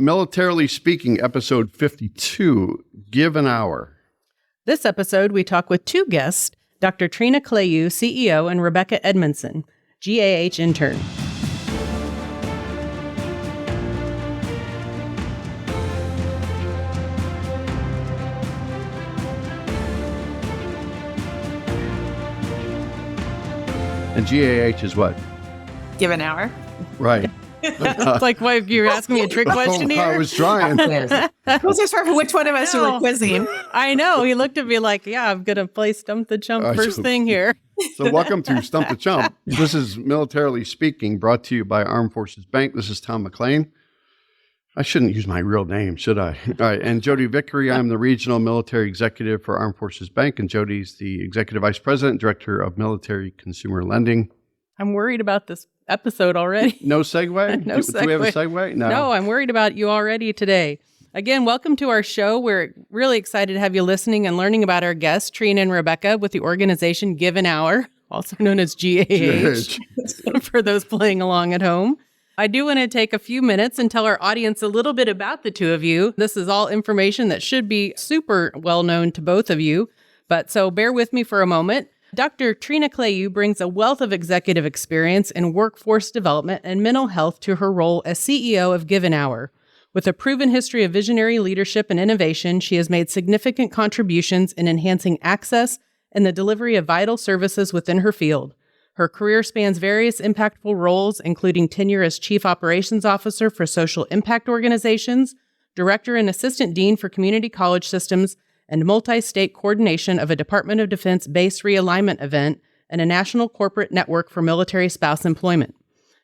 Militarily Speaking, episode 52, Give an Hour. This episode, we talk with two guests, Dr. Trina Clayeux, CEO, and Rebekah Edmondson, GAH intern. And GAH is what? Give an hour. Right. It's like, what, you're asking me a trick question here? I was trying. Wasn't sure which one of us you were quizzing. I know. He looked at me like, yeah, I'm going to play Stump the Chump first thing here. So welcome to Stump the Chump. This is Militarily Speaking, brought to you by Armed Forces Bank. This is Tom McLean. I shouldn't use my real name, should I? All right. And Jodi Vickery, I'm the Regional Military Executive for Armed Forces Bank, and Jodi's the Executive Vice President, Director of Military Consumer Lending. I'm worried about this episode already. No segue? No segue. Do we have a segue? No, I'm worried about you already today. Again, welcome to our show. We're really excited to have you listening and learning about our guests, Trina and Rebekah, with the organization Give an Hour, also known as GAH, for those playing along at home. I do want to take a few minutes and tell our audience a little bit about the two of you. This is all information that should be super well known to both of you, but so bear with me for a moment. Dr. Trina Clayeux brings a wealth of executive experience in workforce development and mental health to her role as CEO of Give an Hour. With a proven history of visionary leadership and innovation, she has made significant contributions in enhancing access and the delivery of vital services within her field. Her career spans various impactful roles, including tenure as Chief Operations Officer for social impact organizations, Director and Assistant Dean for Community College Systems, and multi-state coordination of a Department of Defense base realignment event and a national corporate network for military spouse employment.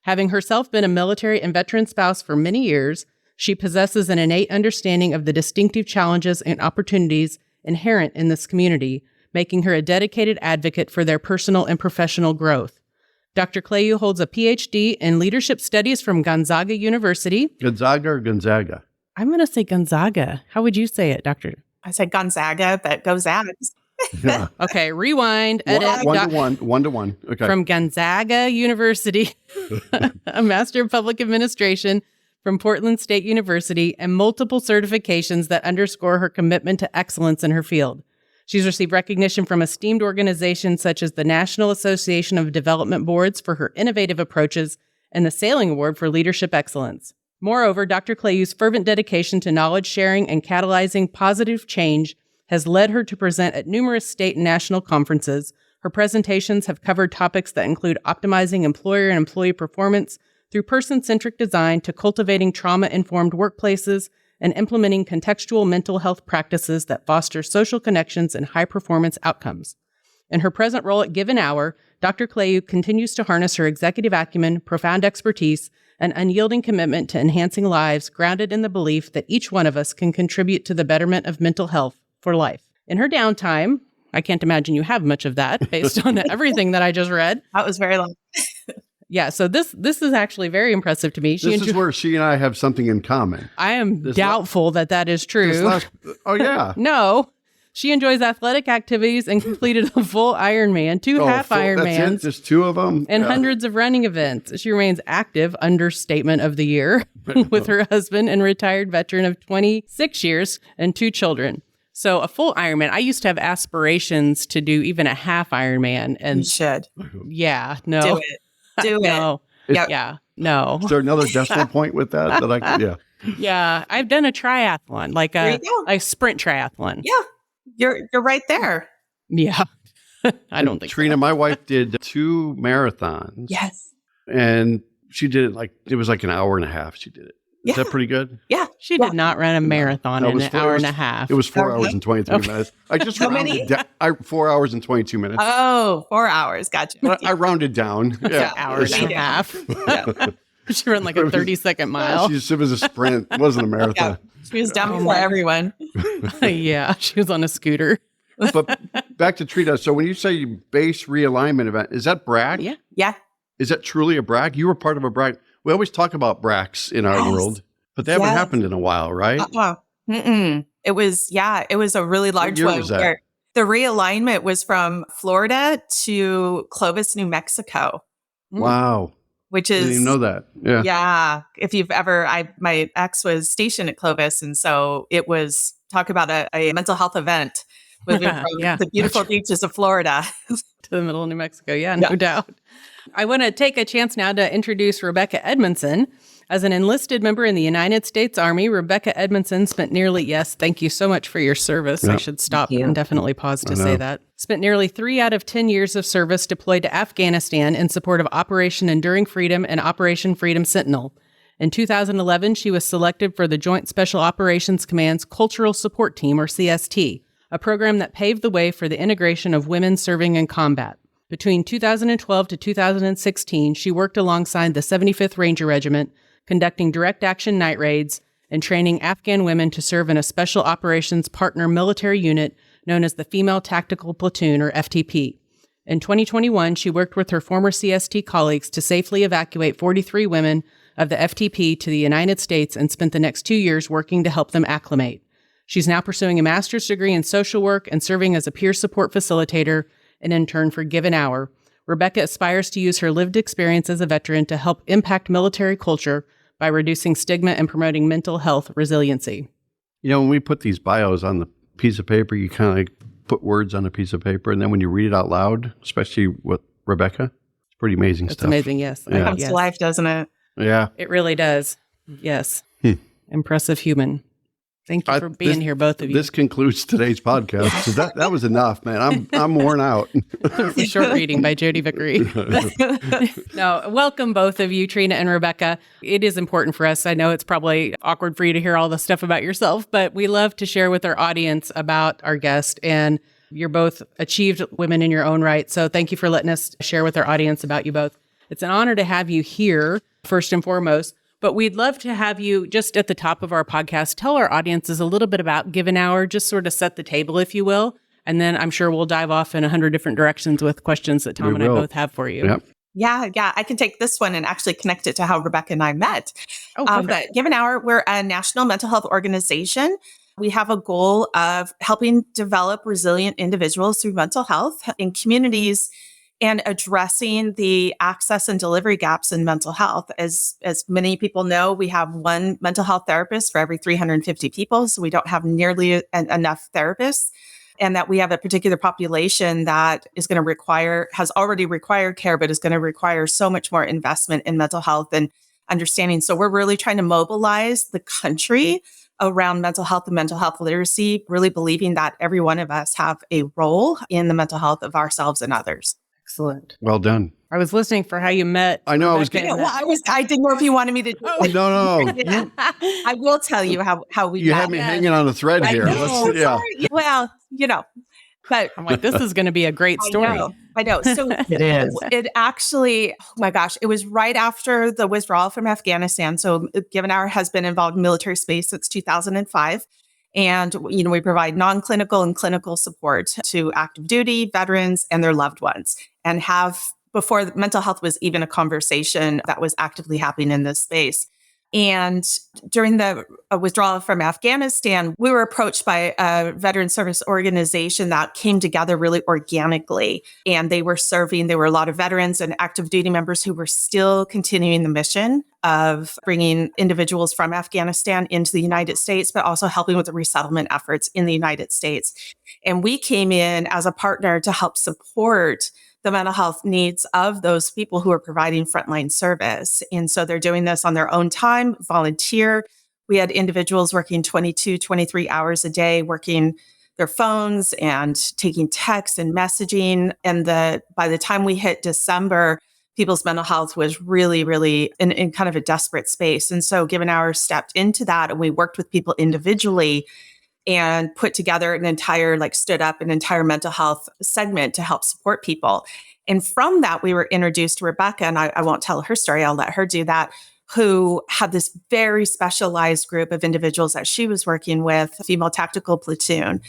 Having herself been a military and veteran spouse for many years, she possesses an innate understanding of the distinctive challenges and opportunities inherent in this community, making her a dedicated advocate for their personal and professional growth. Dr. Clayeux holds a PhD in leadership studies from Gonzaga University. Gonzaga or Gonzaga? I'm going to say Gonzaga. How would you say it, Doctor? I said Gonzaga, but go Zags. Yeah. Okay, rewind, edit. One to one. Okay. From Gonzaga University, a Master of Public Administration from Portland State University, and multiple certifications that underscore her commitment to excellence in her field. She's received recognition from esteemed organizations such as the National Association of Development Boards for her innovative approaches and the Sailing Award for Leadership Excellence. Moreover, Dr. Clayeux's fervent dedication to knowledge sharing and catalyzing positive change has led her to present at numerous state and national conferences. Her presentations have covered topics that include optimizing employer and employee performance through person-centric design to cultivating trauma-informed workplaces and implementing contextual mental health practices that foster social connections and high-performance outcomes. In her present role at Give an Hour, Dr. Clayeux continues to harness her executive acumen, profound expertise, and unyielding commitment to enhancing lives grounded in the belief that each one of us can contribute to the betterment of mental health for life. In her downtime, I can't imagine you have much of that based on everything that I just read. That was very long. Yeah, so this is actually very impressive to me. This is where she and I have something in common. I am doubtful that is true. Oh, yeah. No. She enjoys athletic activities and completed a full Ironman, two half Ironmans. That's it? Just two of them? And hundreds of running events. She remains active, understatement of the year, with her husband and retired veteran of 26 years and 2 children. So a full Ironman. I used to have aspirations to do even a half Ironman. And you should. Yeah, no. Do it. Do no. it. Yep. Yeah, no. Is there another decimal point with that? Yeah. Yeah, I've done a triathlon, like a sprint triathlon. Yeah, you're right there. Yeah. I don't think Trina, so. my wife did 2 marathons. Yes. And she did it was like an hour and a half she did it. Is that pretty good? Yeah. She did not run a marathon in an hour and a half. It was 4 hours and 23 minutes. I just rounded down. 4 hours and 22 minutes. Oh, 4 hours. Gotcha. I rounded down. Yeah. Hour and a half. She ran like a 30-second mile. It was a sprint. It wasn't a marathon. Yeah. She was done before everyone. Yeah, she was on a scooter. But back to Trina. So when you say base realignment event, is that BRAC? Yeah. Yeah. Is that truly a BRAC? You were part of a BRAC. We always talk about BRACs in our world, but they haven't happened in a while, right? It was a really large one. Was that? The realignment was from Florida to Clovis, New Mexico. Wow. which I didn't even is, know that. Yeah. yeah, if you've ever, my ex was stationed at Clovis. And so it was, talk about a mental health event, moving from Yeah. the beautiful beaches of Florida. To the middle of New Mexico. Yeah, Yeah. no doubt. I want to take a chance now to introduce Rebekah Edmondson. As an enlisted member in the United States Army, Rebekah Edmondson spent nearly, yes, thank you so much for your service. Yeah. I should stop Thank you. and definitely pause to I say know. that. Spent nearly 3 out of 10 years of service deployed to Afghanistan in support of Operation Enduring Freedom and Operation Freedom Sentinel. In 2011, she was selected for the Joint Special Operations Command's Cultural Support Team, or CST, a program that paved the way for the integration of women serving in combat. Between 2012 to 2016, she worked alongside the 75th Ranger Regiment, conducting direct action night raids and training Afghan women to serve in a Special Operations Partner military unit known as the Female Tactical Platoon, or FTP. In 2021, she worked with her former CST colleagues to safely evacuate 43 women of the FTP to the United States and spent the next 2 years working to help them acclimate. She's now pursuing a master's degree in social work and serving as a peer support facilitator and intern for Give an Hour. Rebekah aspires to use her lived experience as a veteran to help impact military culture by reducing stigma and promoting mental health resiliency. You know, when we put these bios on the piece of paper, you kind of like put words on a piece of paper, and then when you read it out loud, especially with Rebekah, it's pretty amazing It's stuff. amazing, yes. Yeah. Comes Yes. to life, doesn't it? Yeah. It really does. Yes. Hmm. Impressive human. Thank you for being here, both of you. This concludes today's podcast. So that was enough, man. I'm worn out. It's a short reading by Jodi Vickery. No, welcome both of you, Trina and Rebekah. It is important for us. I know it's probably awkward for you to hear all the stuff about yourself, but we love to share with our audience about our guest. And you're both achieved women in your own right. So thank you for letting us share with our audience about you both. It's an honor to have you here, first and foremost. But we'd love to have you just at the top of our podcast, tell our audiences a little bit about Give an Hour, just sort of set the table, if you will. And then I'm sure we'll dive off in 100 different directions with questions that Tom and I both have for you. Yep. Yeah. I can take this one and actually connect it to how Rebekah and I met. Perfect. But Give an Hour, we're a national mental health organization. We have a goal of helping develop resilient individuals through mental health in communities and addressing the access and delivery gaps in mental health. As many people know, we have one mental health therapist for every 350 people. So we don't have nearly enough therapists. And that we have a particular population that is going to has already required care, but is going to require so much more investment in mental health and understanding. So we're really trying to mobilize the country around mental health and mental health literacy, really believing that every one of us have a role in the mental health of ourselves and others. Excellent. Well done. I was listening for how you met. I know. I was Rebekah getting. and I didn't know if you wanted me to. No. I will tell you how we You met. had me hanging on a thread I here. know. Yeah. Well, but I'm like, this is going to be a great story. I know. So It is. it actually, oh my gosh, it was right after the withdrawal from Afghanistan. So Give an Hour has been involved in military space since 2005. And, we provide non-clinical and clinical support to active duty veterans and their loved ones, and have, before mental health was even a conversation that was actively happening in this space. And during the withdrawal from Afghanistan, we were approached by a veteran service organization that came together really organically. And there were a lot of veterans and active duty members who were still continuing the mission of bringing individuals from Afghanistan into the United States, but also helping with the resettlement efforts in the United States. And we came in as a partner to help support the mental health needs of those people who are providing frontline service. And so they're doing this on their own time, volunteer. We had individuals working 22, 23 hours a day, working their phones and taking texts and messaging. And by the time we hit December, people's mental health was really, really in kind of a desperate space. And so Give an Hour stepped into that, and we worked with people individually and put together stood up an entire mental health segment to help support people. And from that, we were introduced to Rebekah, and I won't tell her story, I'll let her do that, who had this very specialized group of individuals that she was working with, Female Tactical Platoon.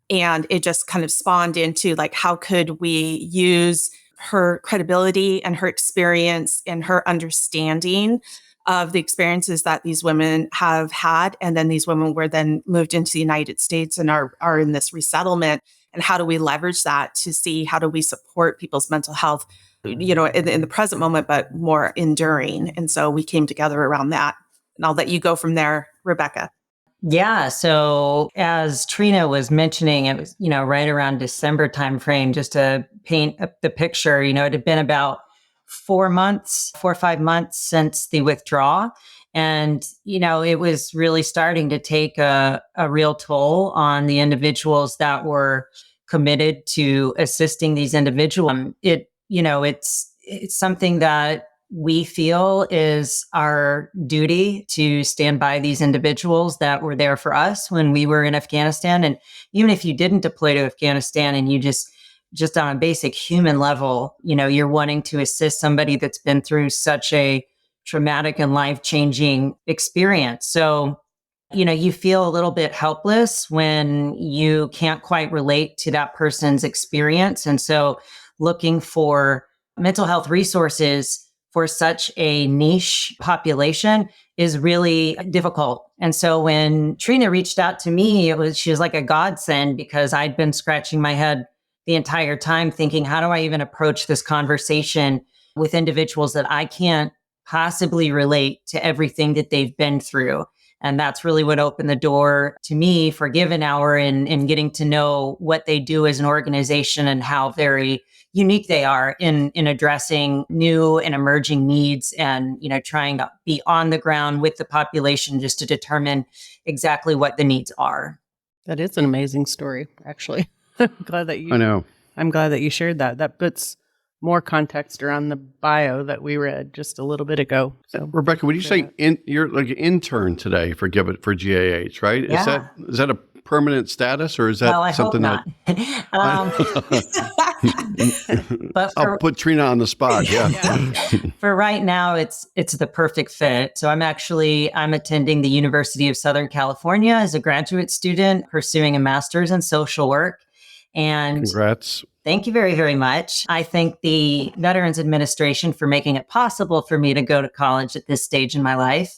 And it just kind of spawned into how could we use her credibility and her experience and her understanding of the experiences that these women have had. And then these women were then moved into the United States and are in this resettlement. And how do we leverage that to see how do we support people's mental health in the present moment, but more enduring. And so we came together around that. And I'll let you go from there, Rebekah. Yeah. So as Trina was mentioning, it was, right around December timeframe, just to paint up the picture, it had been about 4 or 5 months since the withdrawal. And, it was really starting to take a real toll on the individuals that were committed to assisting these individuals. It's something that we feel is our duty to stand by these individuals that were there for us when we were in Afghanistan. And even if you didn't deploy to Afghanistan and you just on a basic human level, you're wanting to assist somebody that's been through such a traumatic and life-changing experience. So, you feel a little bit helpless when you can't quite relate to that person's experience. And so looking for mental health resources for such a niche population is really difficult. And so when Trina reached out to me, she was like a godsend, because I'd been scratching my head the entire time thinking, how do I even approach this conversation with individuals that I can't possibly relate to everything that they've been through? And that's really what opened the door to me for Give an Hour and getting to know what they do as an organization and how very unique they are in addressing new and emerging needs, and, trying to be on the ground with the population just to determine exactly what the needs are. That is an amazing story, actually. I know. I'm glad that you shared that. That puts more context around the bio that we read just a little bit ago. So, Rebekah, would you say you're like an intern today for GAH, right? Yeah. Is that a permanent status, or is that something hope not. But I'll put Trina on the spot. Yeah. For right now, it's the perfect fit. So I'm attending the University of Southern California as a graduate student pursuing a master's in social work. And congrats. Thank you very, very much. I thank the Veterans Administration for making it possible for me to go to college at this stage in my life.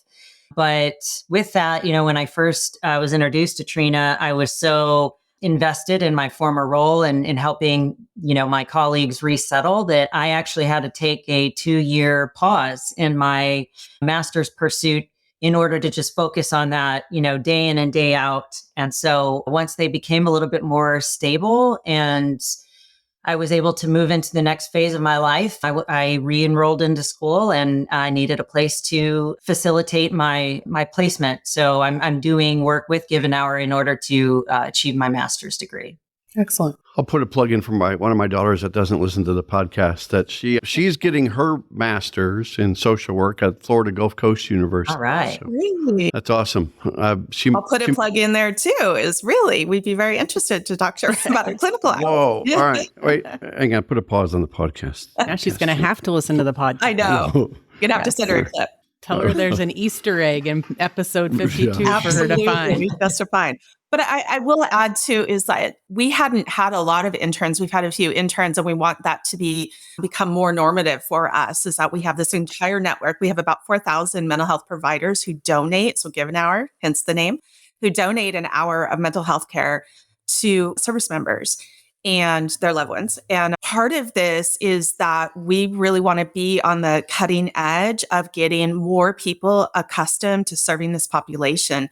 But with that, when I first was introduced to Trina, I was so invested in my former role and in helping, my colleagues resettle, that I actually had to take a 2-year pause in my master's pursuit in order to just focus on that, day in and day out. And so once they became a little bit more stable and I was able to move into the next phase of my life, I re-enrolled into school, and I needed a place to facilitate my placement. So I'm doing work with Give an Hour in order to achieve my master's degree. Excellent. I'll put a plug in for one of my daughters that doesn't listen to the podcast, that she's getting her master's in social work at Florida Gulf Coast University. All right. So Really? that's awesome. I'll put a plug in there too, we'd be very interested to talk to her about her clinical hours. Whoa. All right. Wait, hang on. Put a pause on the podcast. Now she's going to have to listen to the podcast. I know. You're going to have to send her a clip. Tell her there's an Easter egg in episode 52 for her to find. Just to find. But I will add too, is that we hadn't had a lot of interns. We've had a few interns, and we want that to become more normative for us, is that we have this entire network. We have about 4,000 mental health providers who donate. So Give an Hour, hence the name, who donate an hour of mental health care to service members and their loved ones. And part of this is that we really want to be on the cutting edge of getting more people accustomed to serving this population.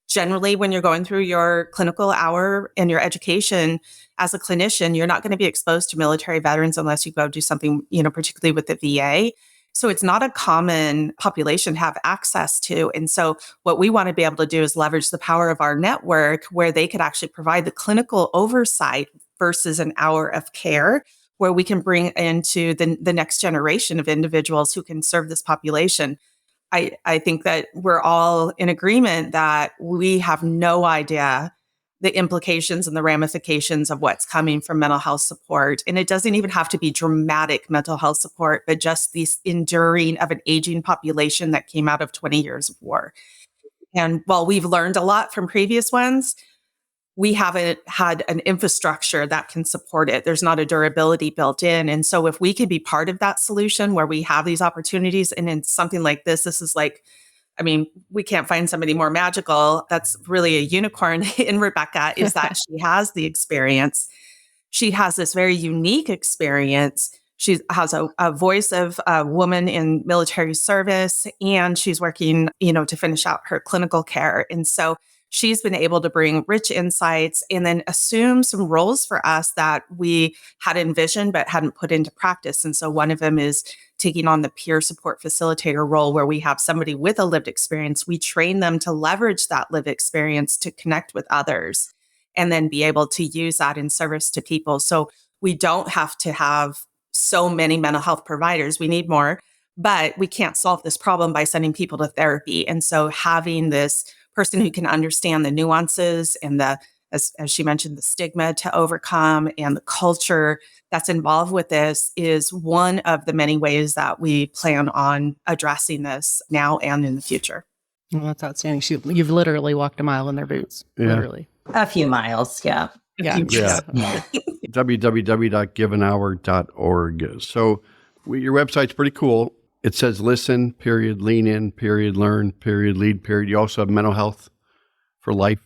Generally, when you're going through your clinical hour and your education as a clinician, you're not going to be exposed to military veterans unless you go do something, particularly with the VA. So it's not a common population to have access to. And so what we want to be able to do is leverage the power of our network, where they could actually provide the clinical oversight versus an hour of care, where we can bring into the next generation of individuals who can serve this population. I think that we're all in agreement that we have no idea the implications and the ramifications of what's coming from mental health support. And it doesn't even have to be dramatic mental health support, but just this enduring of an aging population that came out of 20 years of war. And while we've learned a lot from previous ones, we haven't had an infrastructure that can support it. There's not a durability built in. And so if we could be part of that solution where we have these opportunities, and in something like this is like, we can't find somebody more magical. That's really a unicorn in Rebekah, is that she has the experience. She has this very unique experience She has a voice of a woman in military service, and she's working, to finish out her clinical care. And so she's been able to bring rich insights and then assume some roles for us that we had envisioned but hadn't put into practice. And so one of them is taking on the peer support facilitator role, where we have somebody with a lived experience. We train them to leverage that lived experience to connect with others and then be able to use that in service to people. So we don't have to have so many mental health providers. We need more, but we can't solve this problem by sending people to therapy. And so having this person who can understand the nuances and as she mentioned, the stigma to overcome and the culture that's involved with this is one of the many ways that we plan on addressing this now and in the future. Well, that's outstanding. You've literally walked a mile in their boots. Yeah. Literally. A few miles, yeah. Yeah. www.giveanhour.org. So your website's pretty cool. It says listen, period, lean in, period, learn, period, lead, period. You also have mental health for life.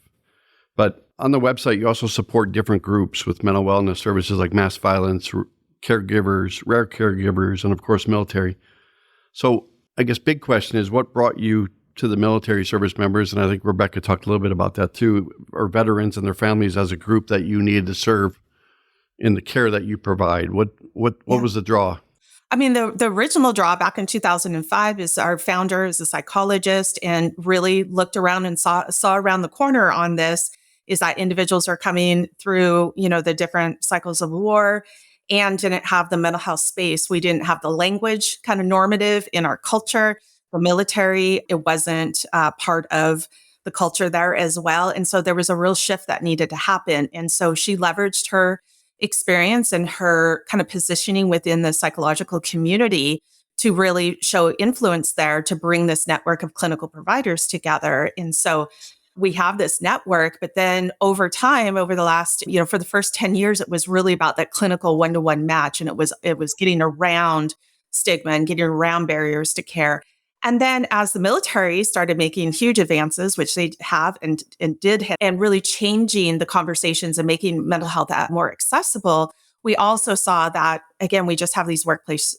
But on the website, you also support different groups with mental wellness services like mass violence, caregivers, rare caregivers, and of course, military. So I guess big question is, what brought you to the military service members? And I think Rebekah talked a little bit about that too, or veterans and their families as a group that you needed to serve in the care that you provide. What was the draw? I mean, the original draw back in 2005 is our founder is a psychologist and really looked around and saw around the corner on this, is that individuals are coming through, the different cycles of war and didn't have the mental health space. We didn't have the language kind of normative in our culture. The military, it wasn't part of the culture there as well. And so there was a real shift that needed to happen. And so she leveraged her experience and her kind of positioning within the psychological community to really show influence there to bring this network of clinical providers together. And so we have this network, but then over time, over the last, for the first 10 years, it was really about that clinical one-to-one match. And it was getting around stigma and getting around barriers to care. And then as the military started making huge advances, which they have and did, and really changing the conversations and making mental health more accessible, we also saw that, again, we just have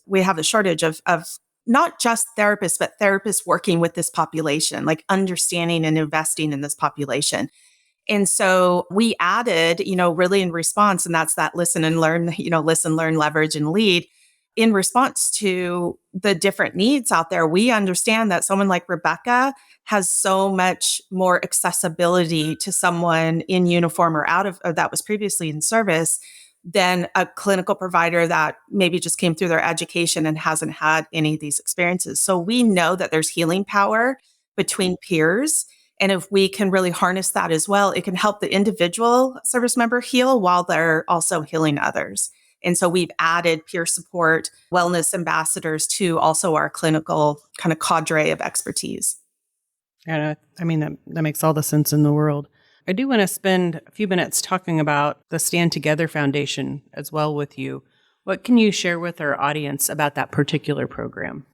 we have the shortage of not just therapists, but therapists working with this population, like understanding and investing in this population. And so we added, really in response, and that's that listen and learn, listen, learn, leverage, and lead. In response to the different needs out there, we understand that someone like Rebekah has so much more accessibility to someone in uniform or that was previously in service than a clinical provider that maybe just came through their education and hasn't had any of these experiences. So we know that there's healing power between peers. And if we can really harness that as well, it can help the individual service member heal while they're also healing others. And so we've added peer support, wellness ambassadors to also our clinical kind of cadre of expertise. And I mean, that makes all the sense in the world. I do want to spend a few minutes talking about the Stand Together Foundation as well with you. What can you share with our audience about that particular program?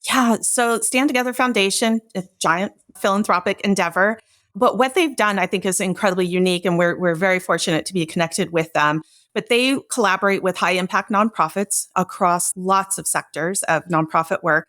Yeah, so Stand Together Foundation, a giant philanthropic endeavor. But what they've done, I think, is incredibly unique, and we're very fortunate to be connected with them. But they collaborate with high impact nonprofits across lots of sectors of nonprofit work.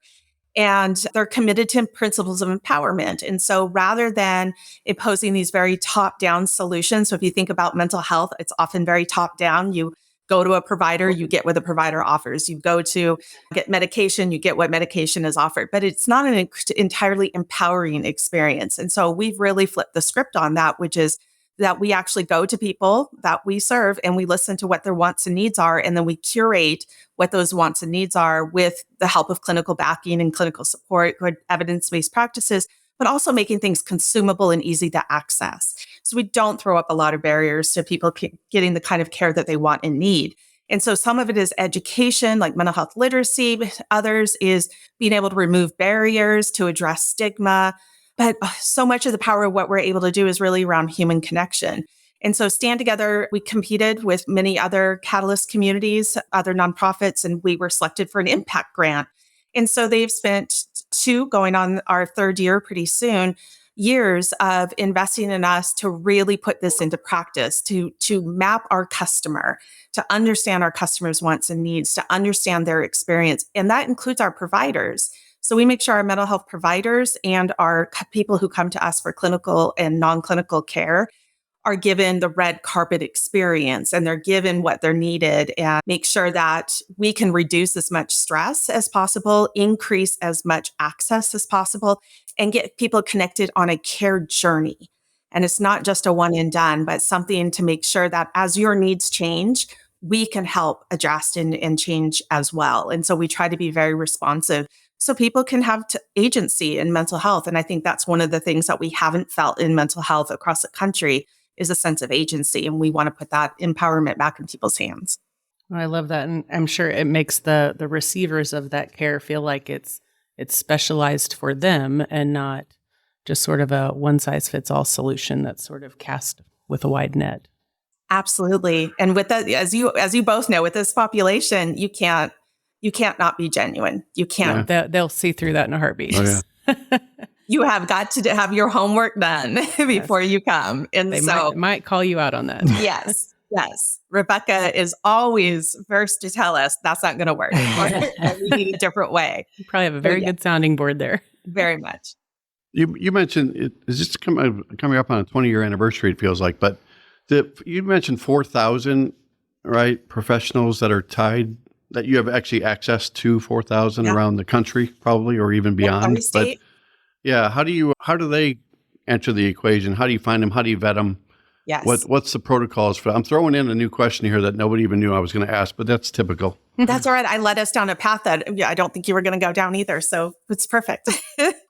And they're committed to principles of empowerment. And so rather than imposing these very top down solutions, so if you think about mental health, it's often very top down. You go to a provider, you get what the provider offers. You go to get medication, you get what medication is offered. But it's not an entirely empowering experience. And so we've really flipped the script on that, which is that we actually go to people that we serve and we listen to what their wants and needs are. And then we curate what those wants and needs are with the help of clinical backing and clinical support, good evidence-based practices, but also making things consumable and easy to access. So we don't throw up a lot of barriers to people getting the kind of care that they want and need. And so some of it is education, like mental health literacy. But others is being able to remove barriers to address stigma. But so much of the power of what we're able to do is really around human connection. And so Stand Together, we competed with many other Catalyst communities, other nonprofits, and we were selected for an impact grant. And so they've spent going on our third year pretty soon, years of investing in us to really put this into practice, to map our customer, to understand our customers' wants and needs, to understand their experience. And that includes our providers. So we make sure our mental health providers and our people who come to us for clinical and non-clinical care are given the red carpet experience, and they're given what they're needed, and make sure that we can reduce as much stress as possible, increase as much access as possible, and get people connected on a care journey. And it's not just a one and done, but something to make sure that as your needs change, we can help adjust and change as well. And so we try to be very responsive so people can have agency in mental health. And I think that's one of the things that we haven't felt in mental health across the country is a sense of agency. And we want to put that empowerment back in people's hands. I love that. And I'm sure it makes the receivers of that care feel like it's specialized for them and not just sort of a one size fits all solution that's sort of cast with a wide net. Absolutely. And with that, as you both know, with this population, you can't not be genuine. You can't. Yeah. They'll see through that in a heartbeat. Oh, yeah. You have got to have your homework done before you come. And they so might call you out on that. Yes. Rebekah is always first to tell us that's not going to work. We need a different way. You probably have a very good sounding board there. Very much. You mentioned it is just coming up on a 20-year anniversary, it feels like, but you mentioned 4,000, right, professionals that are tied, that you have actually access to 4,000 around the country, probably, or even beyond. But yeah, how do they enter the equation? How do you find them? How do you vet them? Yes. What's the protocols for? I'm throwing in a new question here that nobody even knew I was going to ask, but that's typical. That's all right. I led us down a path that I don't think you were going to go down either. So it's perfect.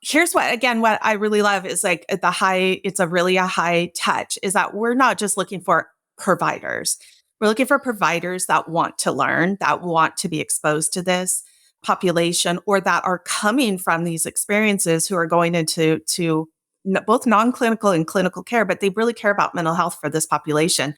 Here's what I really love is like it's a high touch is that we're not just looking for providers. We're looking for providers that want to learn, that want to be exposed to this population, or that are coming from these experiences who are going into both non-clinical and clinical care, but they really care about mental health for this population.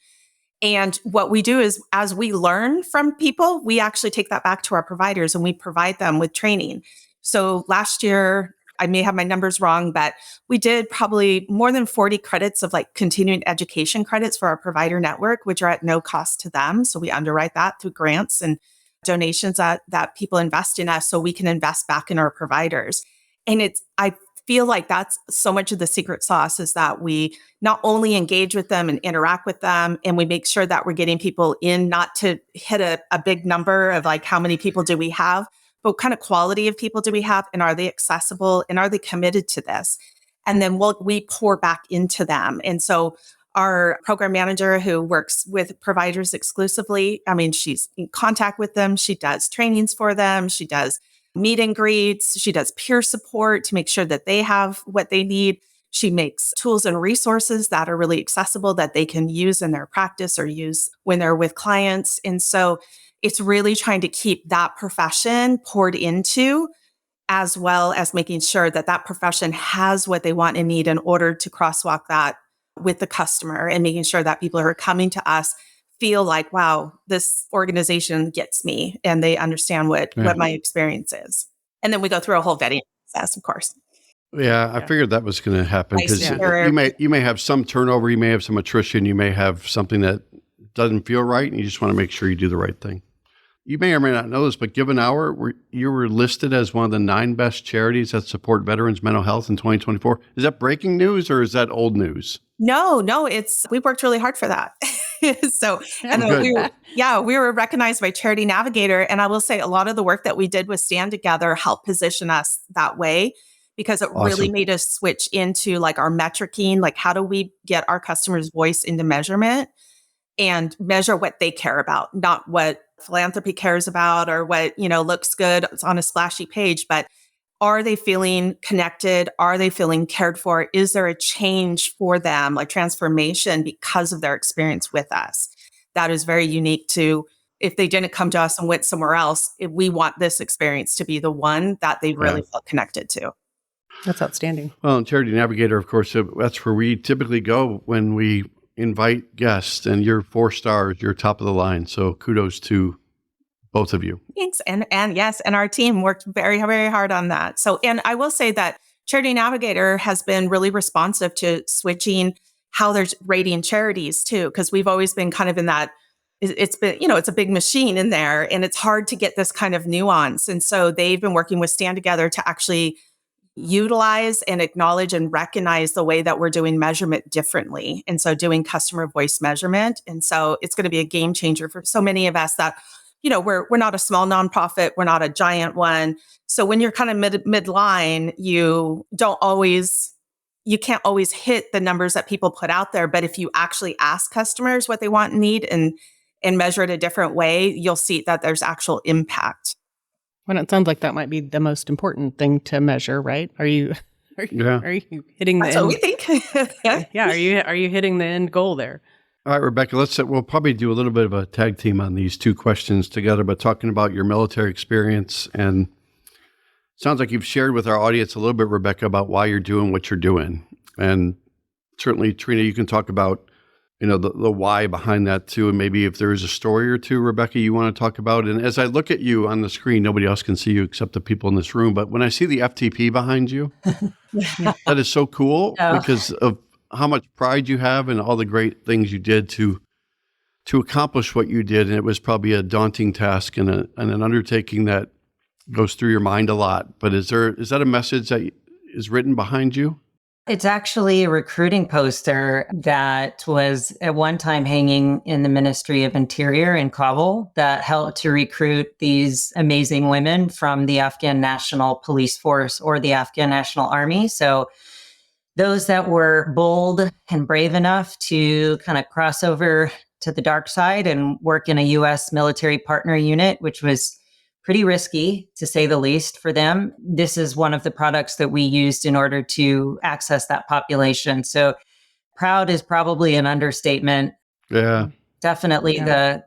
And what we do is as we learn from people, we actually take that back to our providers and we provide them with training. So last year, I may have my numbers wrong, but we did probably more than 40 credits of like continuing education credits for our provider network, which are at no cost to them. So we underwrite that through grants and donations that people invest in us so we can invest back in our providers. And I feel like that's so much of the secret sauce is that we not only engage with them and interact with them, and we make sure that we're getting people in, not to hit a big number of like how many people do we have, but what kind of quality of people do we have, and are they accessible, and are they committed to this? And then we pour back into them. And so our program manager who works with providers exclusively, she's in contact with them. She does trainings for them. She does meet and greets. She does peer support to make sure that they have what they need. She makes tools and resources that are really accessible that they can use in their practice or use when they're with clients. And so it's really trying to keep that profession poured into, as well as making sure that profession has what they want and need in order to crosswalk that with the customer, and making sure that people who are coming to us feel like, wow, this organization gets me and they understand what my experience is. And then we go through a whole vetting process, of course. Yeah, I figured that was going to happen because you may have some turnover, you may have some attrition, you may have something that doesn't feel right, and you just want to make sure you do the right thing. You may or may not know this, but Give an Hour, you were listed as one of the 9 best charities that support veterans' mental health in 2024. Is that breaking news or is that old news? No, we worked really hard for that. We were recognized by Charity Navigator. And I will say a lot of the work that we did with Stand Together helped position us that way, because it really made us switch into like our metricing, like how do we get our customers' voice into measurement and measure what they care about, not what philanthropy cares about or what, looks good on a splashy page, but are they feeling connected? Are they feeling cared for? Is there a change for them, like transformation because of their experience with us? That is very unique to, if they didn't come to us and went somewhere else, we want this experience to be the one that they really felt connected to. That's outstanding. Well, and Charity Navigator, of course, that's where we typically go when we invite guests, and you're 4 stars, you're top of the line. So kudos to both of you. Thanks. And yes, and our team worked very, very hard on that. So, and I will say that Charity Navigator has been really responsive to switching how they're rating charities too, because we've always been kind of in that, it's been, it's a big machine in there and it's hard to get this kind of nuance. And so they've been working with Stand Together to actually utilize and acknowledge and recognize the way that we're doing measurement differently. And so doing customer voice measurement. And so it's going to be a game changer for so many of us that, we're not a small nonprofit. We're not a giant one. So when you're kind of midline, you can't always hit the numbers that people put out there. But if you actually ask customers what they want and need and measure it a different way, you'll see that there's actual impact. Well, it sounds like that might be the most important thing to measure, right? Are you hitting the That's end? what we think. Yeah. Are you hitting the end goal there? All right, Rebekah, we'll probably do a little bit of a tag team on these two questions together, but talking about your military experience, and sounds like you've shared with our audience a little bit, Rebekah, about why you're doing what you're doing. And certainly, Trina, you can talk about, the why behind that too. And maybe if there is a story or two, Rebekah, you want to talk about. And as I look at you on the screen, nobody else can see you except the people in this room. But when I see the FTP behind you, that is so cool because of how much pride you have and all the great things you did to accomplish what you did. And it was probably a daunting task and an undertaking that goes through your mind a lot. But is that a message that is written behind you? It's actually a recruiting poster that was at one time hanging in the Ministry of Interior in Kabul that helped to recruit these amazing women from the Afghan National Police Force or the Afghan National Army. So those that were bold and brave enough to kind of cross over to the dark side and work in a U.S. military partner unit, which was pretty risky, to say the least, for them. This is one of the products that we used in order to access that population. So proud is probably an understatement. Yeah. Definitely the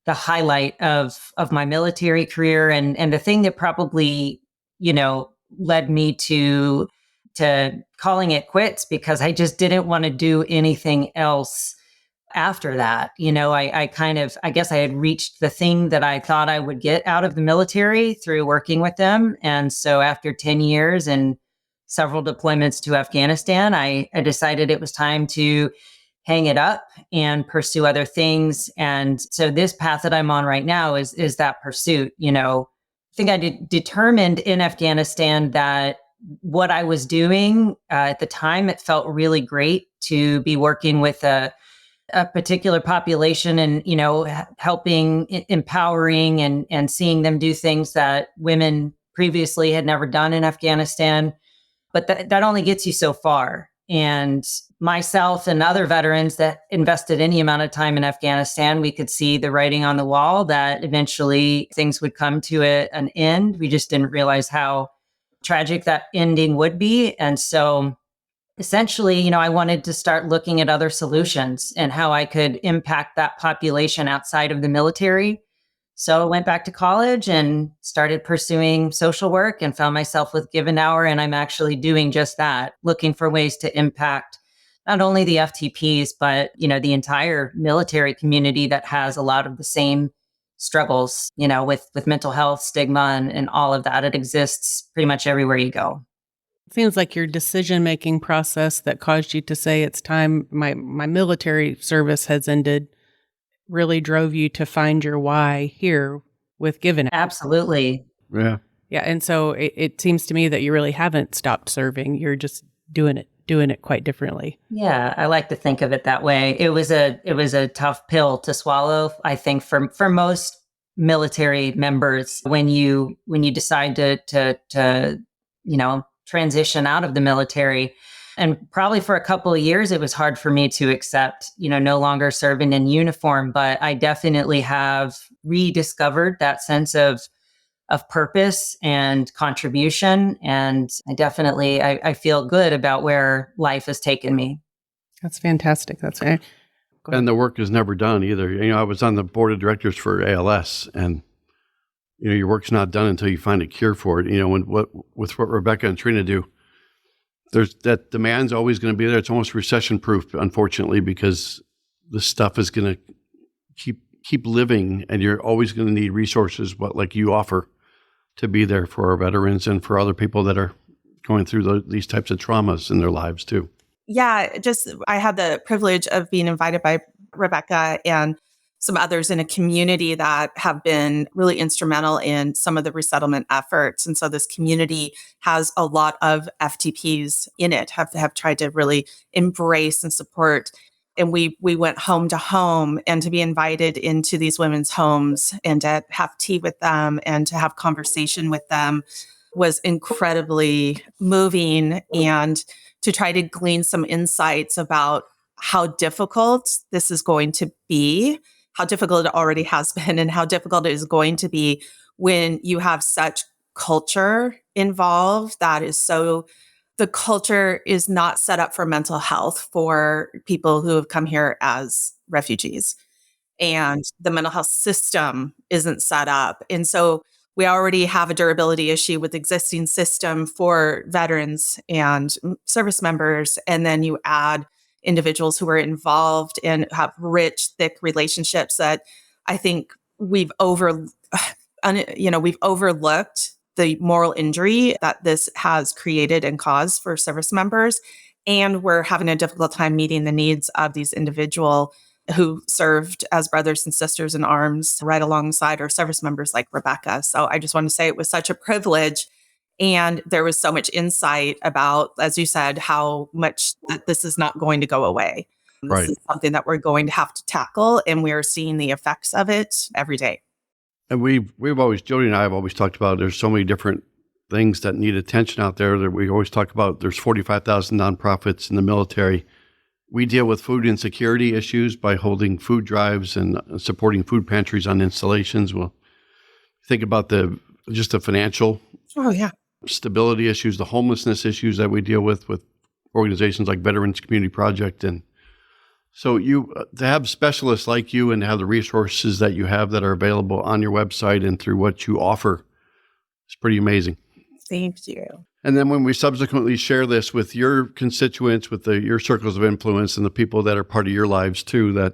highlight of my military career and the thing that probably, led me to calling it quits, because I just didn't want to do anything else after that. I guess I had reached the thing that I thought I would get out of the military through working with them. And so after 10 years and several deployments to Afghanistan, I decided it was time to hang it up and pursue other things. And so this path that I'm on right now is that pursuit. I think I determined in Afghanistan that what I was doing at the time, it felt really great to be working with a particular population and, helping, empowering and seeing them do things that women previously had never done in Afghanistan. But that only gets you so far. And myself and other veterans that invested any amount of time in Afghanistan, we could see the writing on the wall that eventually things would come to an end. We just didn't realize how tragic that ending would be. And so essentially, I wanted to start looking at other solutions and how I could impact that population outside of the military. So I went back to college and started pursuing social work and found myself with Given Hour. And I'm actually doing just that, looking for ways to impact not only the FTPs, but, the entire military community that has a lot of the same struggles, with mental health, stigma, and all of that. It exists pretty much everywhere you go. Seems like your decision-making process that caused you to say it's time, my military service has ended, really drove you to find your why here with Given. Absolutely. Yeah. Yeah. And so it seems to me that you really haven't stopped serving. You're just doing it quite differently. Yeah, I like to think of it that way. It was a tough pill to swallow, I think, for most military members when you decide to transition out of the military. And probably for a couple of years, it was hard for me to accept, no longer serving in uniform. But I definitely have rediscovered that sense of purpose and contribution. And I feel good about where life has taken me. That's fantastic. That's right. And the work is never done either. I was on the board of directors for ALS, and your work's not done until you find a cure for it. With what Rebekah and Trina do, there's that demand's always going to be there. It's almost recession proof, unfortunately, because the stuff is going to keep living, and you're always going to need resources, like you offer, to be there for our veterans and for other people that are going through these types of traumas in their lives too. Yeah, I had the privilege of being invited by Rebekah and some others in a community that have been really instrumental in some of the resettlement efforts. And so this community has a lot of FTPs in it, have tried to really embrace and support. And we went home to home, and to be invited into these women's homes and to have tea with them and to have conversation with them was incredibly moving, and to try to glean some insights about how difficult this is going to be, how difficult it already has been, and how difficult it is going to be when you have such culture involved that is so, the culture is not set up for mental health for people who have come here as refugees. And the mental health system isn't set up. And so we already have a durability issue with existing system for veterans and service members. And then you add individuals who are involved and have rich, thick relationships that I think we've overlooked the moral injury that this has created and caused for service members. And we're having a difficult time meeting the needs of these individuals who served as brothers and sisters in arms right alongside our service members like Rebekah. So I just want to say it was such a privilege. And there was so much insight about, as you said, how much that this is not going to go away. This is something that we're going to have to tackle, and we are seeing the effects of it every day. And Jodi and I have always talked about, there's so many different things that need attention out there that we always talk about. There's 45,000 nonprofits in the military. We deal with food insecurity issues by holding food drives and supporting food pantries on installations. We'll think about the financial stability issues, the homelessness issues that we deal with organizations like Veterans Community Project. And so to have specialists like you and to have the resources that you have that are available on your website and through what you offer, it's pretty amazing. Thank you. And then when we subsequently share this with your constituents, with your circles of influence and the people that are part of your lives too, that,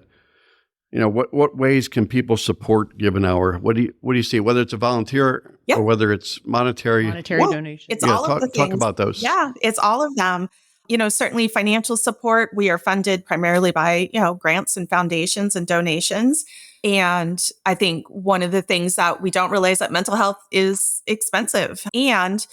what ways can people support Give an Hour? What do you see? Whether it's a volunteer or whether it's monetary donation. It's all of the things. Talk about those. Yeah, it's all of them. Certainly financial support. We are funded primarily by, grants and foundations and donations. And I think one of the things that we don't realize that mental health is expensive. And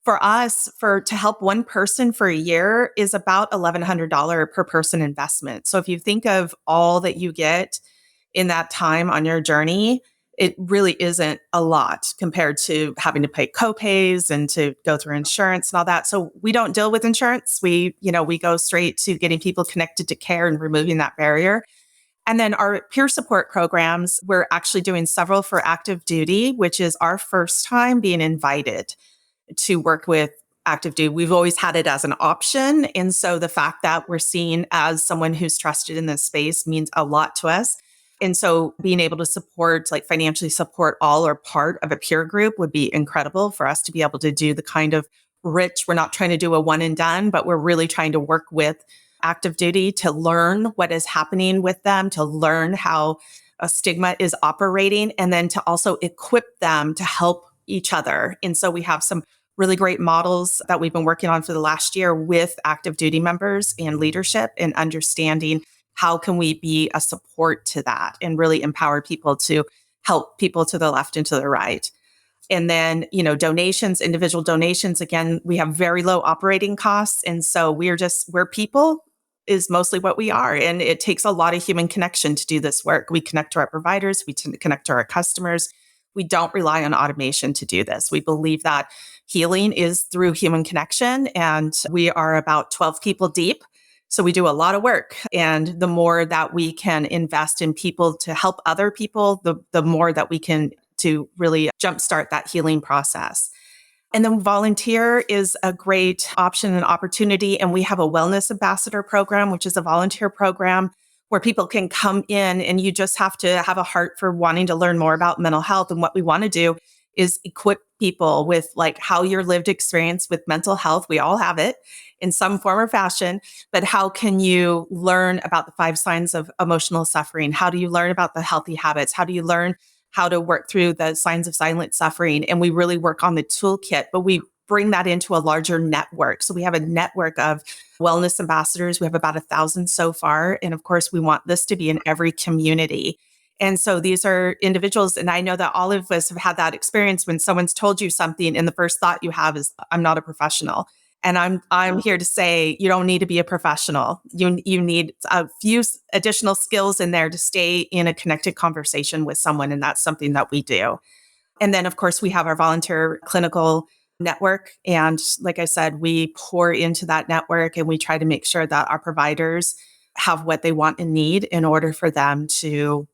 for us, to help one person for a year is about $1,100 per person investment. So if you think of all that you get in that time on your journey, it really isn't a lot compared to having to pay copays and to go through insurance and all that. So we don't deal with insurance. We go straight to getting people connected to care and removing that barrier. And then our peer support programs, we're actually doing several for active duty, which is our first time being invited to work with active duty. We've always had it as an option. And so the fact that we're seen as someone who's trusted in this space means a lot to us. And so being able to support, financially support all or part of a peer group would be incredible for us to be able to do the kind of rich, we're not trying to do a one and done, but we're really trying to work with active duty to learn what is happening with them, to learn how a stigma is operating, and then to also equip them to help each other. And so we have some really great models that we've been working on for the last year with active duty members and leadership, and understanding how can we be a support to that and really empower people to help people to the left and to the right. And then, donations, individual donations, again, we have very low operating costs. And so we're people is mostly what we are. And it takes a lot of human connection to do this work. We connect to our providers, we connect to our customers. We don't rely on automation to do this. We believe that healing is through human connection, and we are about 12 people deep. So we do a lot of work. And the more that we can invest in people to help other people, the more that we can to really jumpstart that healing process. And then volunteer is a great option and opportunity. And we have a wellness ambassador program, which is a volunteer program where people can come in, and you just have to have a heart for wanting to learn more about mental health. And what we want to do is equip people with how your lived experience with mental health. We all have it in some form or fashion, but how can you learn about the 5 signs of emotional suffering? How do you learn about the healthy habits? How do you learn how to work through the signs of silent suffering? And we really work on the toolkit, but we bring that into a larger network. So we have a network of wellness ambassadors. We have about 1,000 so far. And of course, we want this to be in every community. And so these are individuals, and I know that all of us have had that experience when someone's told you something and the first thought you have is, I'm not a professional. And I'm here to say you don't need to be a professional. You need a few additional skills in there to stay in a connected conversation with someone. And that's something that we do. And then, of course, we have our volunteer clinical network. And like I said, we pour into that network and we try to make sure that our providers have what they want and need in order for them to,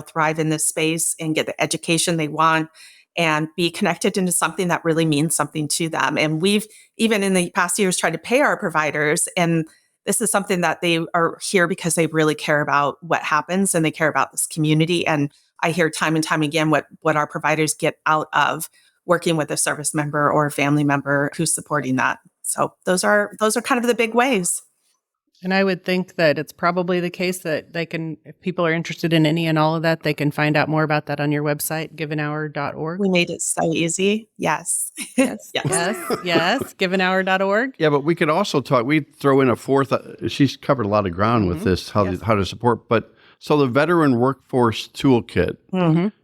thrive in this space and get the education they want and be connected into something that really means something to them. And we've, even in the past years, tried to pay our providers. And this is something that they are here because they really care about what happens and they care about this community. And I hear time and time again what our providers get out of working with a service member or a family member who's supporting that. So those are kind of the big ways. And I would think that it's probably the case that they can, if people are interested in any and all of that, they can find out more about that on your website, givenhour.org. We made it so easy. Yes. Yes. Givenhour.org. Yeah, but we could also talk, we throw in a fourth, she's covered a lot of ground with this, how to support, but so the Veteran Workforce Toolkit,